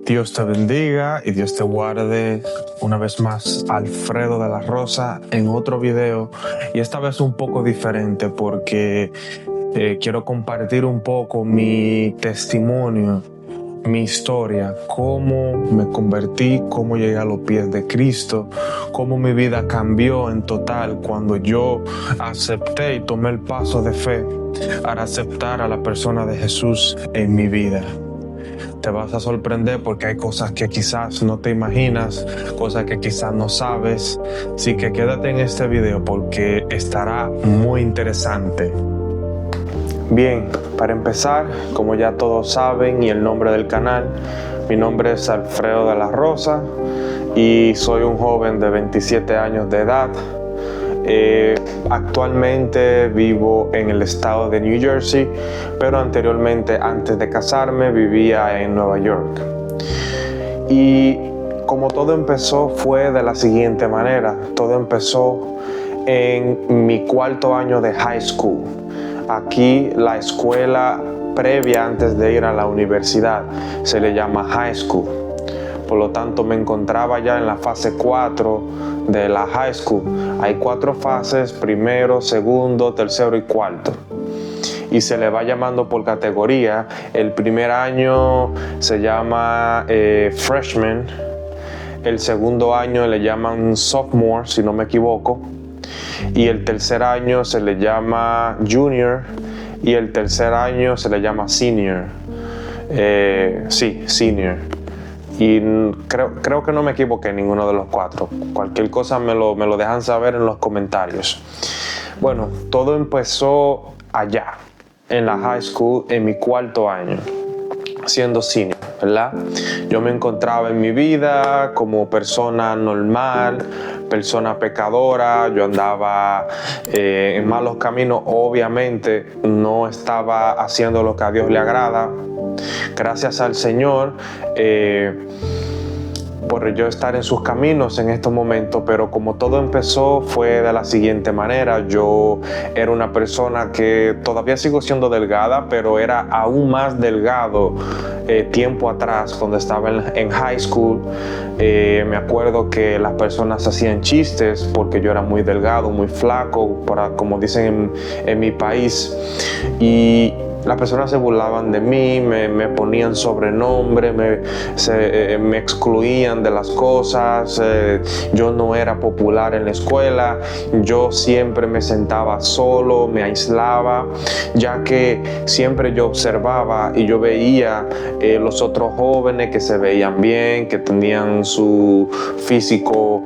Dios te bendiga y Dios te guarde. Una vez más, Alfredo de la Rosa en otro video, y esta vez un poco diferente porque quiero compartir un poco mi testimonio, mi historia, cómo me convertí, cómo llegué a los pies de Cristo, cómo mi vida cambió en total cuando yo acepté y tomé el paso de fe para aceptar a la persona de Jesús en mi vida. Te vas a sorprender porque hay cosas que quizás no te imaginas, cosas que quizás no sabes. Así que quédate en este video porque estará muy interesante. Bien, para empezar, como ya todos saben y el nombre del canal, mi nombre es Alfredo de la Rosa y soy un joven de 27 años de edad. Actualmente vivo en el estado de New Jersey, pero anteriormente, antes de casarme, vivía en Nueva York. Y como todo empezó fue de la siguiente manera. Todo empezó en mi cuarto año de high school. Aquí la escuela previa antes de ir a la universidad se le llama high school. Por lo tanto, me encontraba ya en la fase 4 de la high school. Hay 4 fases: primero, segundo, tercero y cuarto. Y se le va llamando por categoría. El primer año se llama freshman. El segundo año le llaman sophomore, si no me equivoco. Y el tercer año se le llama junior. Y el tercer año se le llama senior. Senior. Y creo que no me equivoqué en ninguno de los 4. Cualquier cosa me lo dejan saber en los comentarios. Bueno, todo empezó allá, en la high school, en mi cuarto año, siendo senior, ¿verdad? Yo me encontraba en mi vida como persona normal, persona pecadora. Yo andaba en malos caminos. Obviamente no estaba haciendo lo que a Dios le agrada. Gracias al Señor por yo estar en sus caminos en estos momentos, pero como todo empezó fue de la siguiente manera. Yo era una persona que todavía sigo siendo delgada, pero era aún más delgado tiempo atrás cuando estaba en high school. Me acuerdo que las personas hacían chistes porque yo era muy delgado, muy flaco, como dicen en mi país, y las personas se burlaban de mí, me ponían sobrenombre, me excluían de las cosas. Yo no era popular en la escuela. Yo siempre me sentaba solo, me aislaba, ya que siempre yo observaba y yo veía los otros jóvenes que se veían bien, que tenían su físico,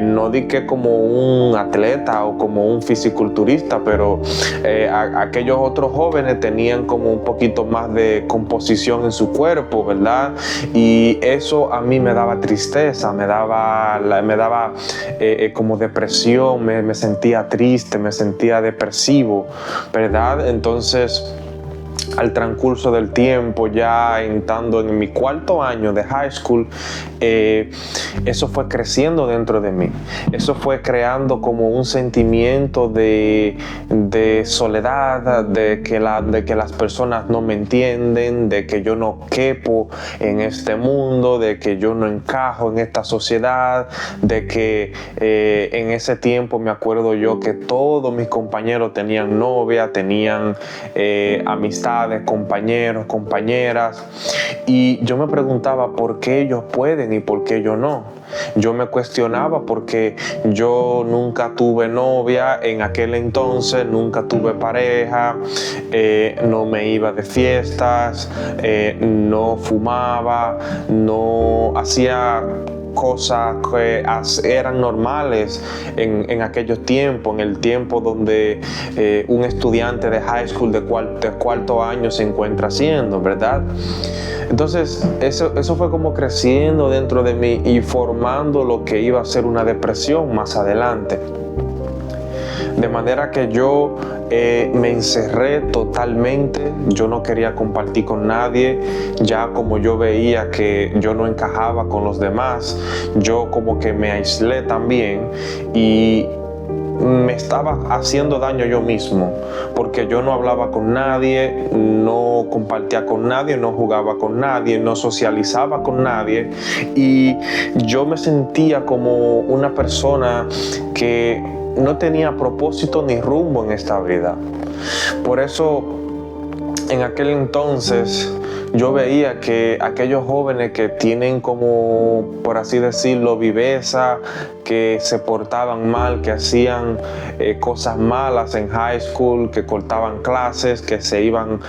no di que como un atleta o como un fisiculturista, pero aquellos otros jóvenes tenían como un poquito más de composición en su cuerpo, ¿verdad? Y eso a mí me daba tristeza, me daba como depresión, me sentía triste, me sentía depresivo, ¿verdad? Entonces, al transcurso del tiempo, ya entrando en mi cuarto año de high school, eso fue creciendo dentro de mí. Eso fue creando como un sentimiento de soledad, de que las personas no me entienden, de que yo no quepo en este mundo, de que yo no encajo en esta sociedad, de que en ese tiempo me acuerdo yo que todos mis compañeros tenían novia, tenían amistades, compañeros, compañeras, y yo me preguntaba por qué ellos pueden y por qué yo no. Yo me cuestionaba porque yo nunca tuve novia en aquel entonces, nunca tuve pareja, no me iba de fiestas, no fumaba, no hacía cosas que eran normales en aquellos tiempos, en el tiempo donde un estudiante de high school de cuarto año se encuentra haciendo, ¿verdad? Entonces eso fue como creciendo dentro de mí y formando lo que iba a ser una depresión más adelante. De manera que yo me encerré totalmente. Yo no quería compartir con nadie. Ya como yo veía que yo no encajaba con los demás, yo como que me aislé también. Y me estaba haciendo daño yo mismo, porque yo no hablaba con nadie, no compartía con nadie, no jugaba con nadie, no socializaba con nadie, y yo me sentía como una persona que no tenía propósito ni rumbo en esta vida. Por eso, en aquel entonces, yo veía que aquellos jóvenes que tienen como, por así decirlo, viveza, que se portaban mal, que hacían cosas malas en high school, que cortaban clases, que se iban,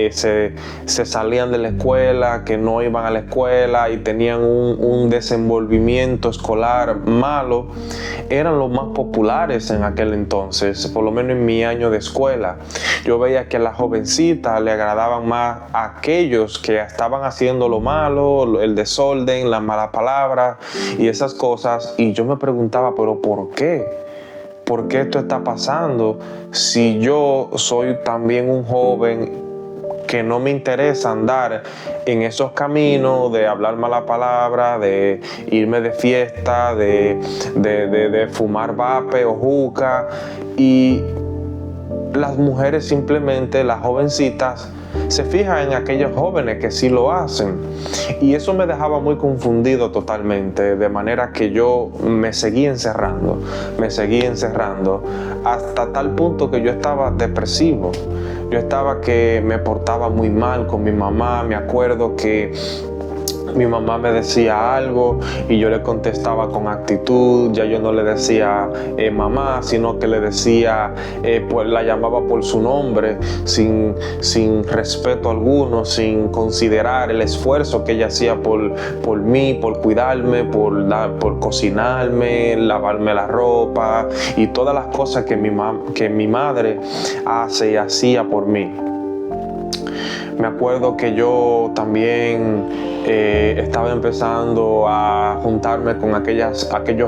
se salían de la escuela, que no iban a la escuela y tenían un desenvolvimiento escolar malo, eran los más populares en aquel entonces, por lo menos en mi año de escuela. Yo veía que a las jovencitas le agradaban más a aquellos que estaban haciendo lo malo, el desorden, las malas palabras y esas cosas, y yo me preguntaba, ¿pero por qué? ¿Por qué esto está pasando? Si yo soy también un joven que no me interesa andar en esos caminos de hablar mala palabra, de irme de fiesta, de fumar vape o juca, y las mujeres simplemente, las jovencitas, se fijan en aquellos jóvenes que sí lo hacen, y eso me dejaba muy confundido totalmente, de manera que yo me seguí encerrando hasta tal punto que yo estaba depresivo. Yo estaba que me portaba muy mal con mi mamá. Me acuerdo que mi mamá me decía algo y yo le contestaba con actitud. Ya yo no le decía mamá, sino que le decía, pues la llamaba por su nombre, sin respeto alguno, sin considerar el esfuerzo que ella hacía por mí, por cuidarme, por cocinarme, lavarme la ropa y todas las cosas que mi madre hace y hacía por mí. Me acuerdo que yo también estaba empezando a juntarme con aquellos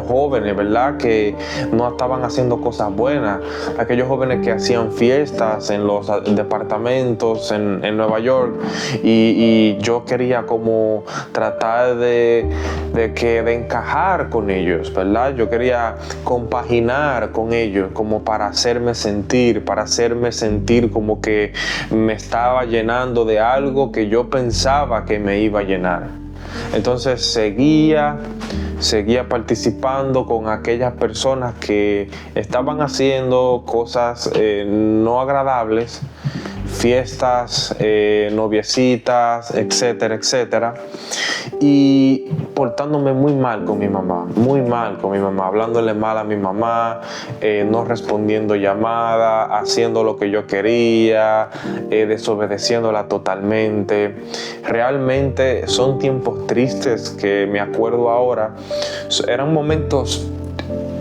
jóvenes, ¿verdad? Que no estaban haciendo cosas buenas. Aquellos jóvenes que hacían fiestas en los departamentos en Nueva York. Y yo quería como tratar de encajar con ellos, ¿verdad? Yo quería compaginar con ellos como para hacerme sentir como que me estaba llenando de algo que yo pensaba que me iba a llenar. Entonces seguía participando con aquellas personas que estaban haciendo cosas no agradables, fiestas, noviecitas, etcétera, etcétera, y portándome muy mal con mi mamá, hablándole mal a mi mamá, no respondiendo llamadas, haciendo lo que yo quería, desobedeciéndola totalmente. Realmente son tiempos tristes que me acuerdo ahora. Eran momentos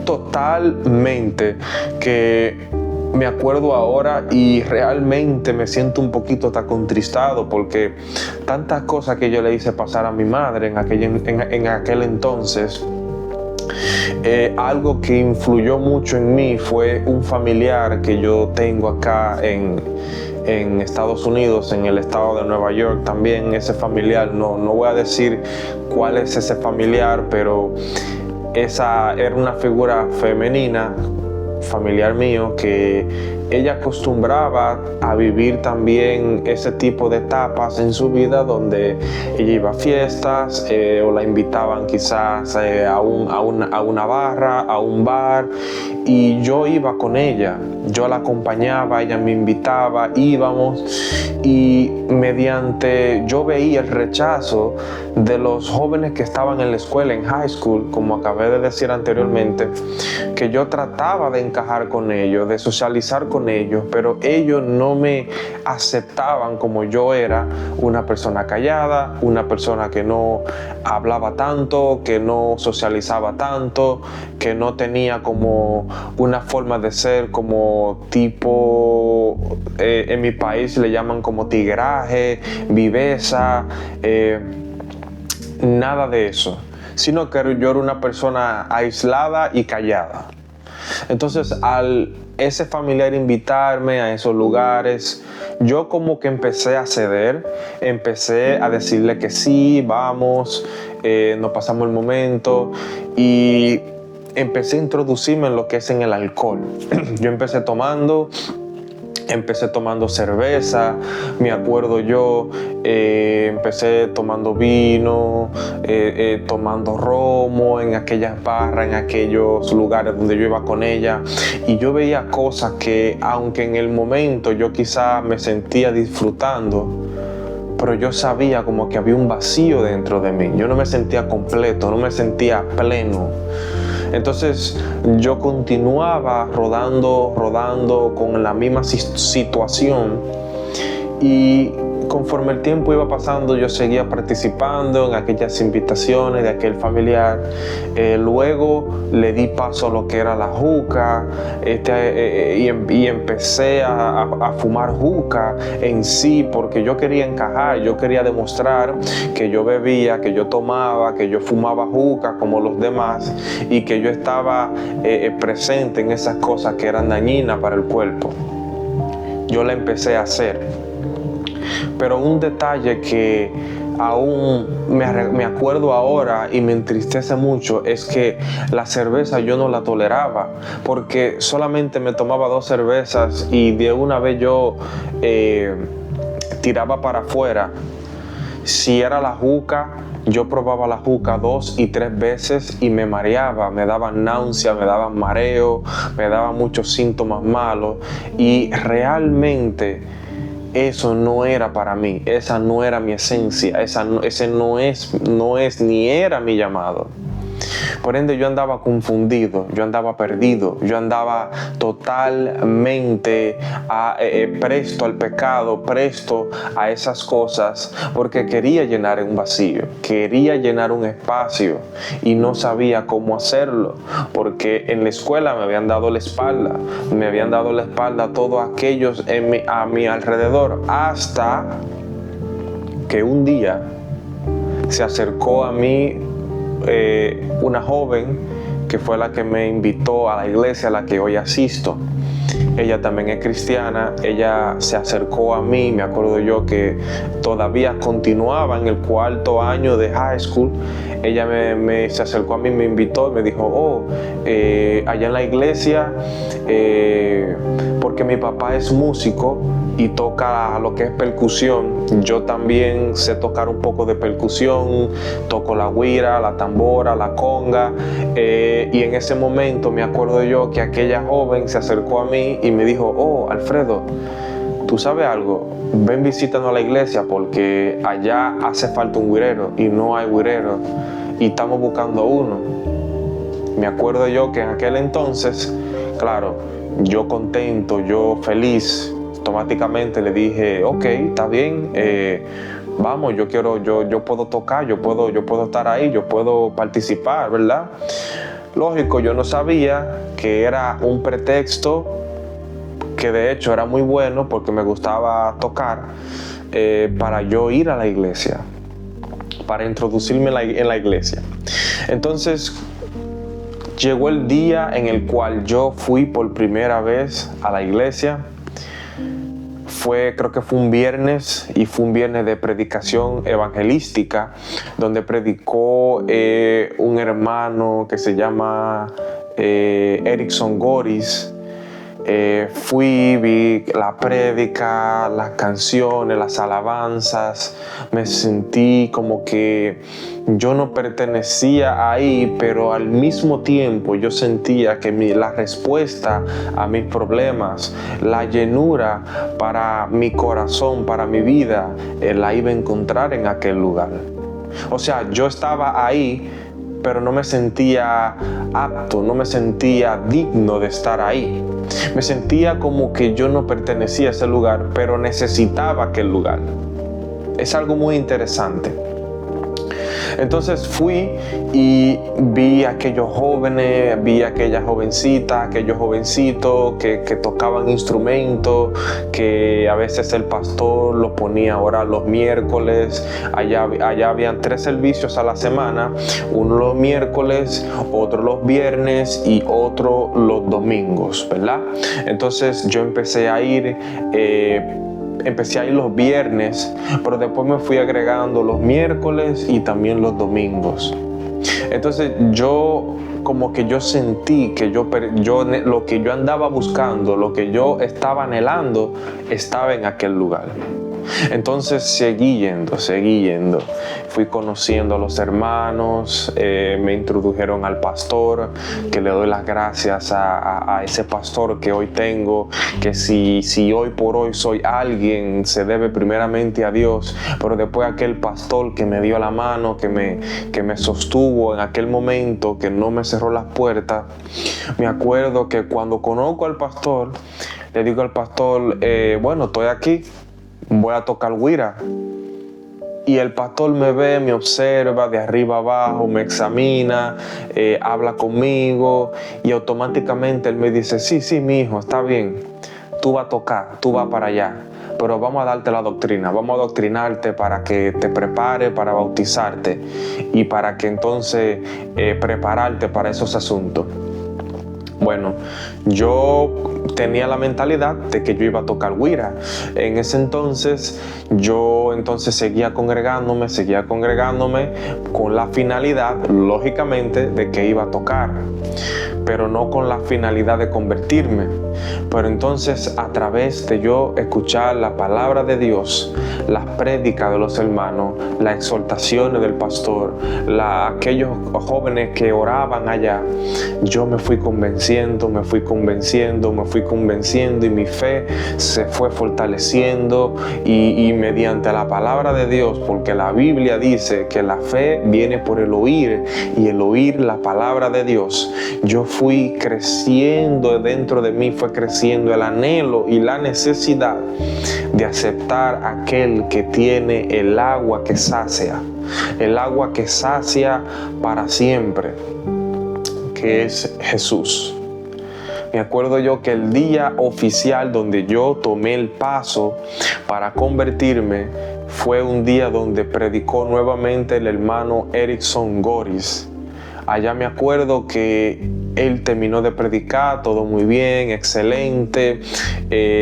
totalmente que me acuerdo ahora y realmente me siento un poquito hasta contristado, porque tantas cosas que yo le hice pasar a mi madre en aquel entonces. Algo que influyó mucho en mí fue un familiar que yo tengo acá en Estados Unidos, en el estado de Nueva York. También ese familiar, no voy a decir cuál es ese familiar, pero esa era una figura femenina, familiar mío, que ella acostumbraba a vivir también ese tipo de etapas en su vida, donde ella iba a fiestas o la invitaban quizás a una barra, a un bar, y yo iba con ella, yo la acompañaba, ella me invitaba, íbamos, y yo veía el rechazo de los jóvenes que estaban en la escuela, en high school, como acabé de decir anteriormente, que yo trataba de encajar con ellos, de socializar con ellos, pero ellos no me aceptaban como yo era, una persona callada, una persona que no hablaba tanto, que no socializaba tanto, que no tenía como una forma de ser como tipo, en mi país le llaman como tigueraje, viveza, nada de eso, sino que yo era una persona aislada y callada. Entonces, al ese familiar invitarme a esos lugares, yo como que empecé a ceder, empecé a decirle que sí, vamos, nos pasamos el momento, y empecé a introducirme en lo que es en el alcohol. Yo empecé tomando cerveza, me acuerdo yo, empecé tomando vino, tomando romo en aquellas barras, en aquellos lugares donde yo iba con ella, y yo veía cosas que, aunque en el momento yo quizá me sentía disfrutando, pero yo sabía como que había un vacío dentro de mí. Yo no me sentía completo, no me sentía pleno. Entonces yo continuaba rodando con la misma situación, y conforme el tiempo iba pasando yo seguía participando en aquellas invitaciones de aquel familiar. Luego le di paso a lo que era la juca, y empecé a fumar juca en sí, porque yo quería encajar, yo quería demostrar que yo bebía, que yo tomaba, que yo fumaba juca como los demás, y que yo estaba presente en esas cosas que eran dañinas para el cuerpo. Yo la empecé a hacer. Pero un detalle que aún me acuerdo ahora y me entristece mucho es que la cerveza yo no la toleraba, porque solamente me tomaba 2 cervezas y de una vez yo tiraba para afuera. Si era la juca, yo probaba la juca 2 y 3 veces y me mareaba, me daba náusea, me daba mareo, me daba muchos síntomas malos, y realmente eso no era para mí, esa no era mi esencia, ese no es ni era mi llamado. Por ende yo andaba confundido, yo andaba perdido, yo andaba totalmente presto al pecado, presto a esas cosas, porque quería llenar un vacío, quería llenar un espacio y no sabía cómo hacerlo, porque en la escuela me habían dado la espalda todos aquellos a mi alrededor, hasta que un día se acercó a mí una joven que fue la que me invitó a la iglesia a la que hoy asisto. Ella también es cristiana. Ella se acercó a mí, me acuerdo yo que todavía continuaba en el 4º año de high school. Ella se acercó a mí, me invitó, me dijo, allá en la iglesia, porque mi papá es músico y toca lo que es percusión. Yo también sé tocar un poco de percusión, toco la güira, la tambora, la conga, y en ese momento me acuerdo yo que aquella joven se acercó a mí y me dijo, Alfredo, ¿tú sabes algo? Ven, visítanos a la iglesia, porque allá hace falta un güirero y no hay güirero y estamos buscando uno. Me acuerdo yo que en aquel entonces, claro, yo contento, yo feliz, automáticamente le dije, ok, está bien, vamos, yo puedo tocar, yo puedo estar ahí, yo puedo participar, ¿verdad? Lógico, yo no sabía que era un pretexto, que de hecho era muy bueno porque me gustaba tocar, para yo ir a la iglesia, para introducirme en la iglesia. Entonces llegó el día en el cual yo fui por primera vez a la iglesia. Creo que fue un viernes, y fue un viernes de predicación evangelística, donde predicó un hermano que se llama Erickson Goris. Vi la prédica, las canciones, las alabanzas. Me sentí como que yo no pertenecía ahí, pero al mismo tiempo yo sentía que la respuesta a mis problemas, la llenura para mi corazón, para mi vida, la iba a encontrar en aquel lugar. O sea, yo estaba ahí, pero no me sentía apto, no me sentía digno de estar ahí. Me sentía como que yo no pertenecía a ese lugar, pero necesitaba aquel lugar. Es algo muy interesante. Entonces fui y vi a aquellos jóvenes, vi a aquellas jovencitas, aquellos jovencitos que tocaban instrumentos, que a veces el pastor los ponía a orar los miércoles. Allá habían 3 servicios a la semana, uno los miércoles, otro los viernes y otro los domingos, ¿verdad? Entonces yo empecé a ir los viernes, pero después me fui agregando los miércoles y también los domingos. Entonces yo como que yo sentí que lo que yo andaba buscando, lo que yo estaba anhelando, estaba en aquel lugar. Entonces seguí yendo. Fui conociendo a los hermanos, me introdujeron al pastor, que le doy las gracias a ese pastor que hoy tengo, que si hoy por hoy soy alguien, se debe primeramente a Dios, pero después aquel pastor que me dio la mano, que me sostuvo en aquel momento, que no me cerró las puertas. Me acuerdo que cuando conozco al pastor, le digo al pastor, bueno, estoy aquí, voy a tocar güira. Y el pastor me ve, me observa de arriba abajo, me examina, habla conmigo y automáticamente él me dice, sí, mi hijo, está bien, tú vas a tocar, tú vas para allá, pero vamos a darte la doctrina, vamos a doctrinarte para que te prepares para bautizarte y para que entonces prepararte para esos asuntos. Bueno, yo tenía la mentalidad de que yo iba a tocar güira. En ese entonces, yo seguía congregándome con la finalidad, lógicamente, de que iba a tocar, pero no con la finalidad de convertirme. Pero entonces, a través de yo escuchar la palabra de Dios, las prédicas de los hermanos, las exhortaciones del pastor, aquellos jóvenes que oraban allá, yo me fui convenciendo y mi fe se fue fortaleciendo y mediante la palabra de Dios, porque la Biblia dice que la fe viene por el oír y el oír la palabra de Dios. Yo fui creciendo, dentro de mí fue creciendo el anhelo y la necesidad de aceptar aquel que tiene el agua que sacia para siempre, que es Jesús. Me acuerdo yo que el día oficial donde yo tomé el paso para convertirme fue un día donde predicó nuevamente el hermano Erickson Goris. Allá me acuerdo que él terminó de predicar, todo muy bien, excelente,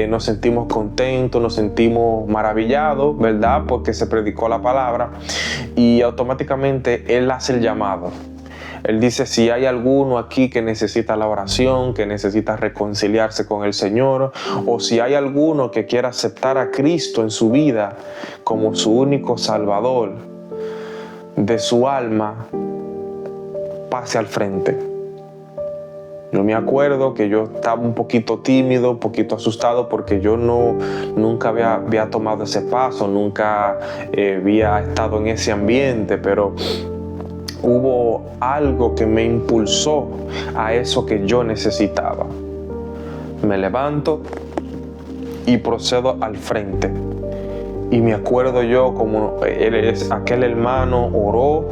nos sentimos contentos, nos sentimos maravillados, ¿verdad? Porque se predicó la palabra y automáticamente él hace el llamado. Él dice, si hay alguno aquí que necesita la oración, que necesita reconciliarse con el Señor, o si hay alguno que quiera aceptar a Cristo en su vida como su único Salvador de su alma, pase al frente. Yo me acuerdo que yo estaba un poquito tímido, un poquito asustado, porque yo nunca había tomado ese paso, nunca había estado en ese ambiente, pero hubo algo que me impulsó a eso que yo necesitaba. Me levanto y procedo al frente. Y me acuerdo yo como aquel hermano oró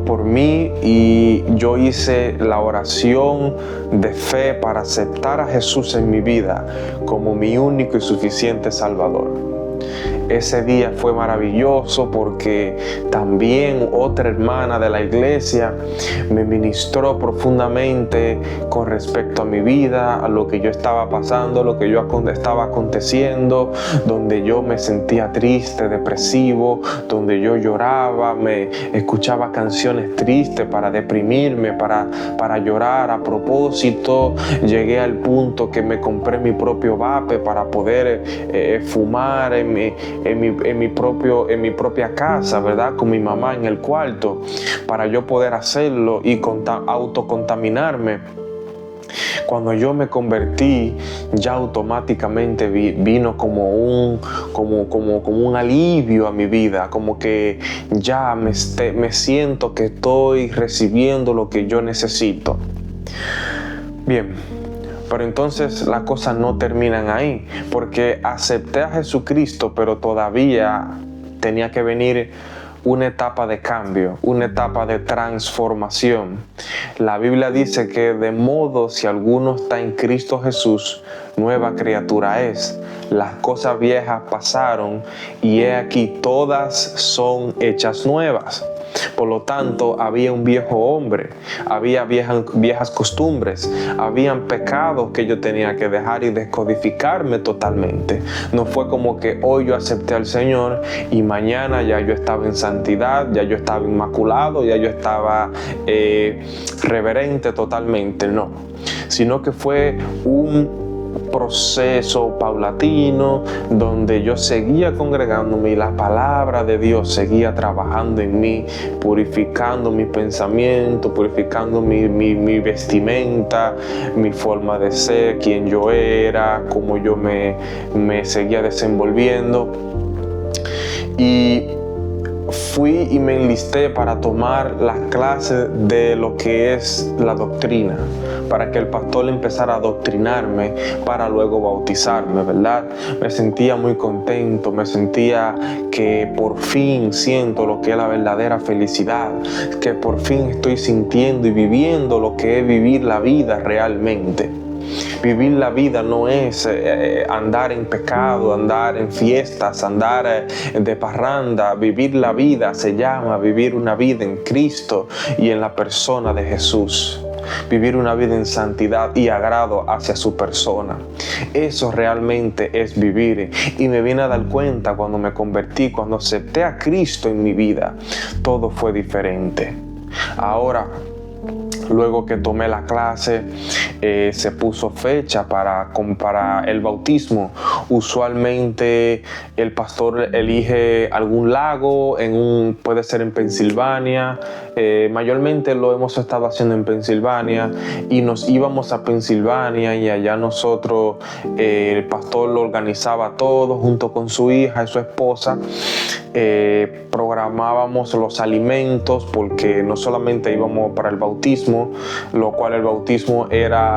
por mí y yo hice la oración de fe para aceptar a Jesús en mi vida como mi único y suficiente Salvador. Ese día fue maravilloso porque también otra hermana de la iglesia me ministró profundamente con respecto a mi vida, a lo que yo estaba pasando, lo que yo estaba aconteciendo, donde yo me sentía triste, depresivo, donde yo lloraba, me escuchaba canciones tristes para deprimirme, para llorar. A propósito, llegué al punto que me compré mi propio vape para poder fumar en mi propia casa, ¿verdad? Con mi mamá en el cuarto, para yo poder hacerlo y autocontaminarme. Cuando yo me convertí, ya automáticamente vino como un alivio a mi vida, como que ya me siento que estoy recibiendo lo que yo necesito. Bien. Pero entonces las cosas no terminan ahí, porque acepté a Jesucristo, pero todavía tenía que venir una etapa de cambio, una etapa de transformación. La Biblia dice que de modo si alguno está en Cristo Jesús, nueva criatura es. Las cosas viejas pasaron y he aquí todas son hechas nuevas. Por lo tanto, había un viejo hombre, había viejas costumbres, habían pecados que yo tenía que dejar y descodificarme totalmente. No fue como que hoy yo acepté al Señor y mañana ya yo estaba en santidad, ya yo estaba inmaculado, ya yo estaba reverente totalmente, no. Sino que fue un proceso paulatino donde yo seguía congregándome y la palabra de Dios seguía trabajando en mí, purificando mi pensamiento, purificando mi vestimenta, mi forma de ser, quién yo era, cómo yo me seguía desenvolviendo. Y fui y me enlisté para tomar las clases de lo que es la doctrina, para que el pastor empezara a adoctrinarme para luego bautizarme, ¿verdad? Me sentía muy contento, me sentía que por fin siento lo que es la verdadera felicidad, que por fin estoy sintiendo y viviendo lo que es vivir la vida realmente. Vivir la vida no es andar en pecado, andar en fiestas, andar de parranda. Vivir la vida se llama vivir una vida en Cristo y en la persona de Jesús. Vivir una vida en santidad y agrado hacia su persona. Eso realmente es vivir. Y me vine a dar cuenta cuando me convertí, cuando acepté a Cristo en mi vida, todo fue diferente. Ahora, luego que tomé la clase, se puso fecha para el bautismo. Usualmente el pastor elige algún lago, puede ser en Pensilvania. Mayormente lo hemos estado haciendo en Pensilvania y nos íbamos a Pensilvania y allá nosotros, el pastor lo organizaba todo junto con su hija y su esposa. Programábamos los alimentos porque no solamente íbamos para el bautismo, lo cual el bautismo era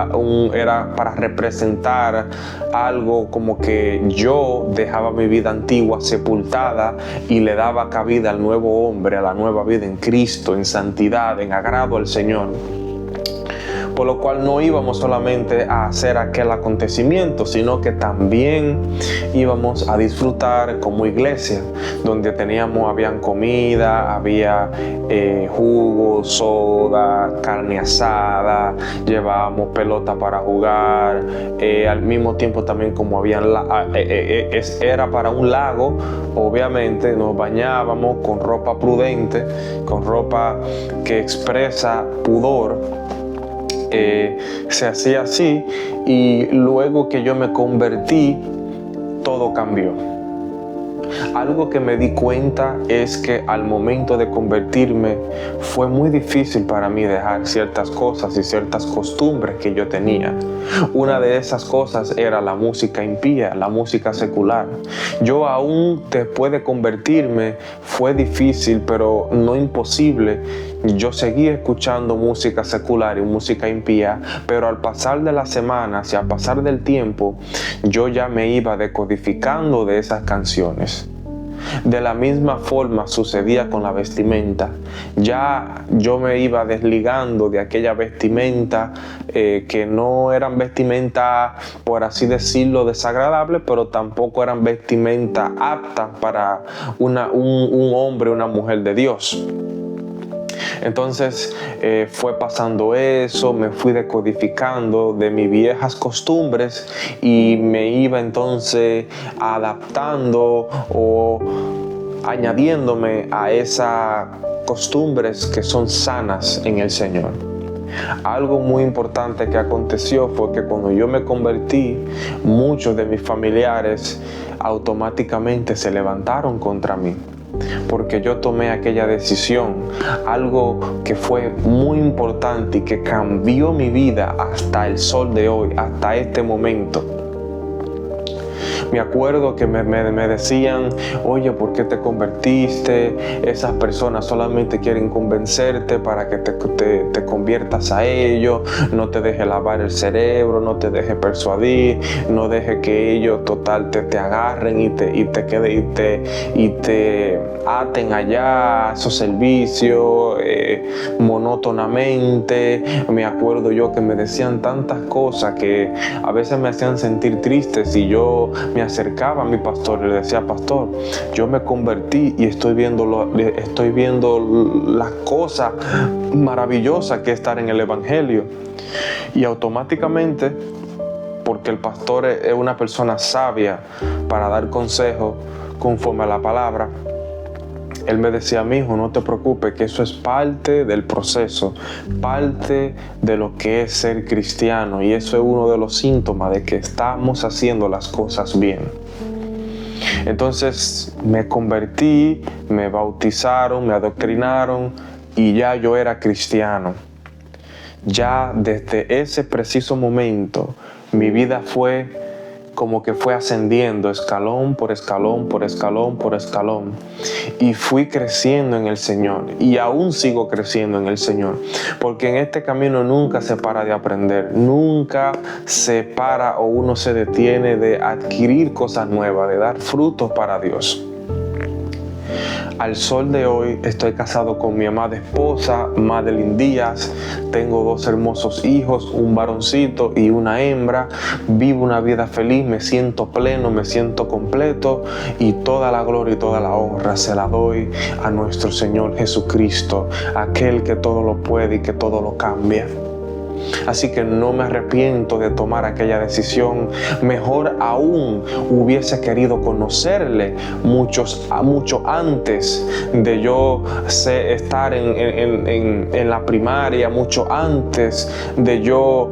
para representar algo como que yo dejaba mi vida antigua sepultada y le daba cabida al nuevo hombre, a la nueva vida en Cristo, en santidad, en agrado al Señor. Por lo cual no íbamos solamente a hacer aquel acontecimiento, sino que también íbamos a disfrutar como iglesia, donde habían comida, había jugo, soda, carne asada, llevábamos pelota para jugar, al mismo tiempo también como era para un lago, obviamente nos bañábamos con ropa prudente, con ropa que expresa pudor. Se hacía así y luego que yo me convertí, todo cambió. Algo que me di cuenta es que al momento de convertirme fue muy difícil para mí dejar ciertas cosas y ciertas costumbres que yo tenía. Una de esas cosas era la música impía, la música secular. Yo aún después de convertirme fue difícil, pero no imposible. Yo seguí escuchando música secular y música impía, pero al pasar de las semanas y al pasar del tiempo, yo ya me iba decodificando de esas canciones. De la misma forma sucedía con la vestimenta. Ya yo me iba desligando de aquella vestimenta que no eran vestimenta, por así decirlo, desagradables, pero tampoco eran vestimenta aptas para un hombre o una mujer de Dios. Entonces fue pasando eso, me fui decodificando de mis viejas costumbres y me iba entonces adaptando o añadiéndome a esas costumbres que son sanas en el Señor. Algo muy importante que aconteció fue que cuando yo me convertí, muchos de mis familiares automáticamente se levantaron contra mí, porque yo tomé aquella decisión, algo que fue muy importante y que cambió mi vida hasta el sol de hoy, hasta este momento. Me acuerdo que me decían, oye, ¿por qué te convertiste? Esas personas solamente quieren convencerte para que te conviertas a ellos, no te deje lavar el cerebro, no te deje persuadir, no deje que ellos te agarren y te aten allá a esos servicios monótonamente. Me acuerdo yo que me decían tantas cosas que a veces me hacían sentir triste si yo me acercaba a mi pastor y le decía: pastor, yo me convertí y estoy viendo las cosas maravillosas que es estar en el Evangelio. Y automáticamente, porque el pastor es una persona sabia para dar consejos conforme a la palabra, él me decía: mi hijo, no te preocupes, que eso es parte del proceso, parte de lo que es ser cristiano, y eso es uno de los síntomas de que estamos haciendo las cosas bien. Entonces me convertí, me bautizaron, me adoctrinaron y ya yo era cristiano. Ya desde ese preciso momento mi vida fue como que fue ascendiendo escalón por escalón, por escalón, por escalón. Y fui creciendo en el Señor. Y aún sigo creciendo en el Señor. Porque en este camino nunca se para de aprender. Nunca se para o uno se detiene de adquirir cosas nuevas, de dar frutos para Dios. Al sol de hoy estoy casado con mi amada esposa, Madeline Díaz. Tengo 2 hermosos hijos, un varoncito y una hembra. Vivo una vida feliz, me siento pleno, me siento completo, y toda la gloria y toda la honra se la doy a nuestro Señor Jesucristo, aquel que todo lo puede y que todo lo cambia. Así que no me arrepiento de tomar aquella decisión. Mejor aún, hubiese querido conocerle mucho antes de yo estar en la primaria, mucho antes de yo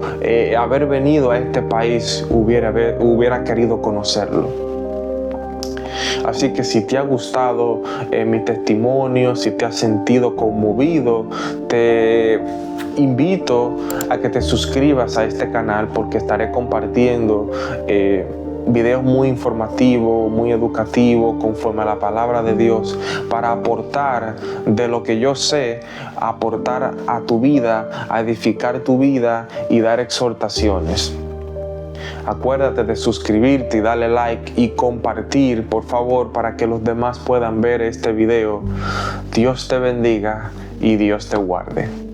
haber venido a este país, hubiera querido conocerlo. Así que si te ha gustado mi testimonio, si te has sentido conmovido, te invito a que te suscribas a este canal, porque estaré compartiendo videos muy informativos, muy educativos, conforme a la palabra de Dios, para aportar de lo que yo sé, aportar a tu vida, a edificar tu vida y dar exhortaciones. Acuérdate de suscribirte y darle like y compartir, por favor, para que los demás puedan ver este video. Dios te bendiga y Dios te guarde.